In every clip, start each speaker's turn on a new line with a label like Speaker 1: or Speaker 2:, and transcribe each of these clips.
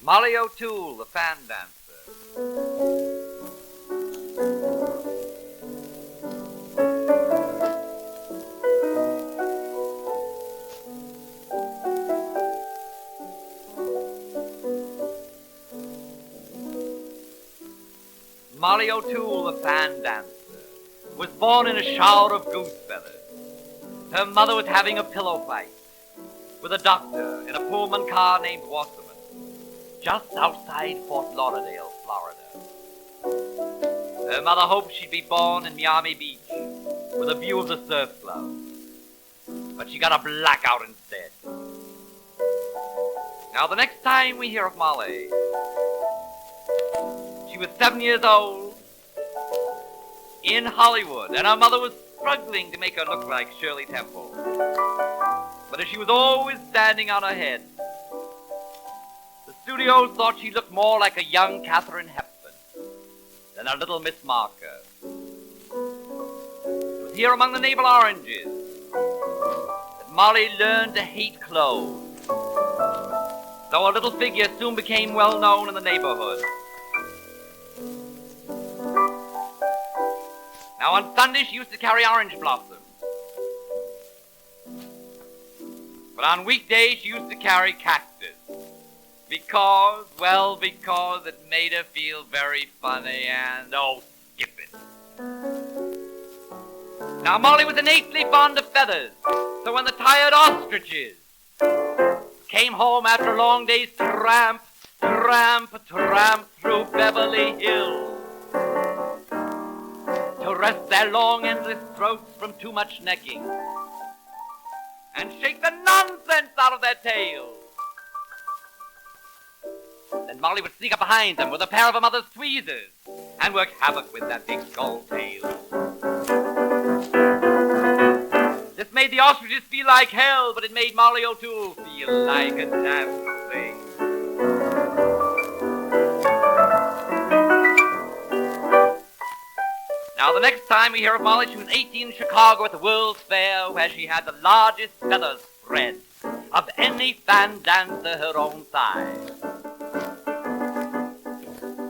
Speaker 1: Molly O'Toole, the fan dancer. Molly O'Toole, the fan dancer, was born in a shower of goose feathers. Her mother was having a pillow fight with a doctor in a Pullman car named Wasserman, just outside Fort Lauderdale, Florida. Her mother hoped she'd be born in Miami Beach with a view of the surf club, but she got a blackout instead. Now, the next time we hear of Molly, she was 7 years old in Hollywood, and her mother was struggling to make her look like Shirley Temple. But as she was always standing on her head, the studios thought she looked more like a young Katharine Hepburn than a little Miss Marker. It was here among the navel oranges that Molly learned to hate clothes. So her little figure soon became well known in the neighborhood. Now on Sunday she used to carry orange blossoms. But on weekdays she used to carry cactus. Because it made her feel very funny and, skip it. Now Molly was innately fond of feathers, so when the tired ostriches came home after a long day's tramp through Beverly Hills to rest their long, endless throats from too much necking and shake the nonsense out of their tails, then Molly would sneak up behind them with a pair of her mother's tweezers and work havoc with that big skull tail. This made the ostriches feel like hell, but it made Molly O'Toole feel like a damn thing. Now, the next time we hear of Molly, she was 18 in Chicago at the World's Fair, where she had the largest feather spread of any fan dancer her own size.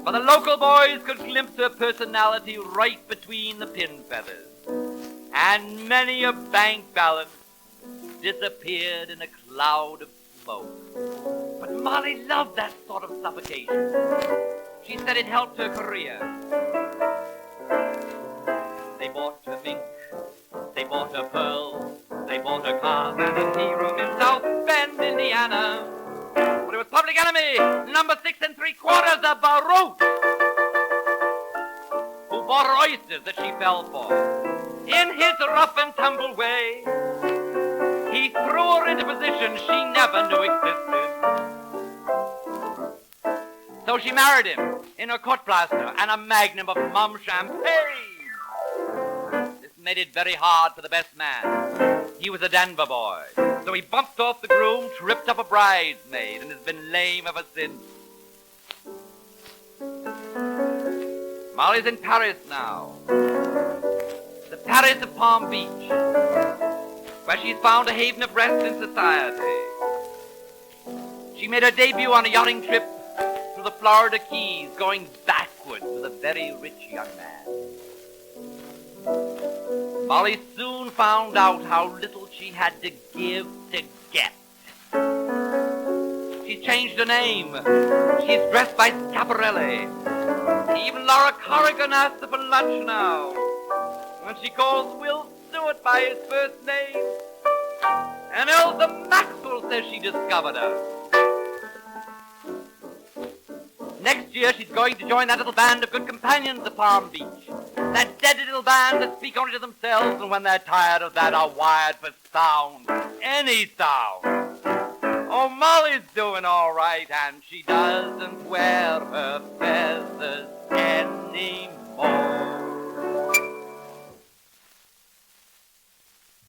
Speaker 1: But the local boys could glimpse her personality right between the pin feathers, and many a bank balance disappeared in a cloud of smoke. But Molly loved that sort of suffocation. She said it helped her career. They bought her mink, they bought her pearls, they bought her cars and a tea room in South Bend, Indiana. But it was Public Enemy, number 6 3/4 of Baruch, who bought her oysters that she fell for. In his rough and tumble way, he threw her into positions she never knew existed. So she married him in a court plaster and a magnum of mum champagne. This made it very hard for the best man. He was a Denver boy, so he bumped off the groom, tripped up a bridesmaid, and has been lame ever since. Molly's in Paris now. The Paris of Palm Beach, where she's found a haven of rest in society. She made her debut on a yachting trip through the Florida Keys, going backwards with a very rich young man. Molly soon found out how little she had to give to get. She's changed her name. She's dressed by Schiaparelli. Even Laura Corrigan asks her for lunch now, when she calls Will Stewart by his first name. And Elsa Maxwell says she discovered her. Next year she's going to join that little band of good companions at Palm Beach. That dead little band that speak only to themselves, and when they're tired of that are wired for sound. Any sound. Oh, Molly's doing all right, and she doesn't wear her feathers anymore.